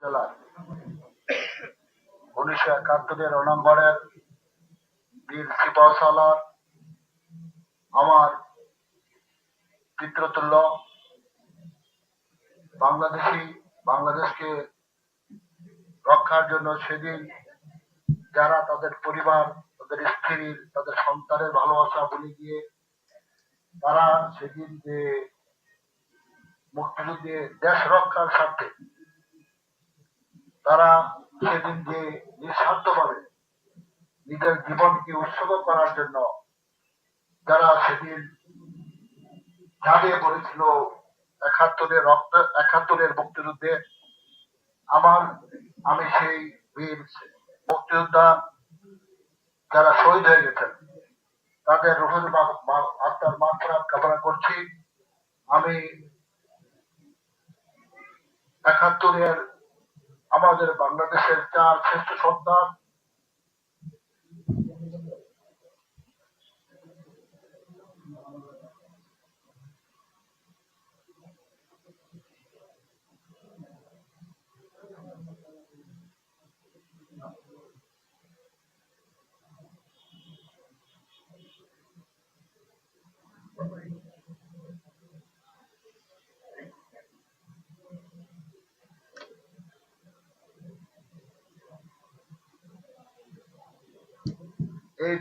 জেলার 1971 নভেম্বরের বীর সিপাহ সালার আমার পিতৃতুল্য বাংলাদেশকে রক্ষার জন্য সেদিন যারা তাদের পরিবার, তাদের স্ত্রীর, তাদের সন্তানের ভালোবাসা ভুলে গিয়ে তারা সেদিন যে মুক্তিযুদ্ধে দেশ রক্ষার স্বার্থে তারা সেদিন যে নিঃস্বার্থভাবে নিজের জীবনকে উৎসর্গ করার জন্য যারা সেদিন ঝাঁপিয়ে পড়েছিল 71-এর মুক্তিযুদ্ধে, আমি সেই বীর মুক্তিযোদ্ধা যারা শহীদ হয়ে গেছেন তাদের রুহের আত্মার মাগফিরাত কামনা করছি। আমি 71-এর আমাদের বাংলাদেশের 4 শ্রেষ্ঠ সন্তান এই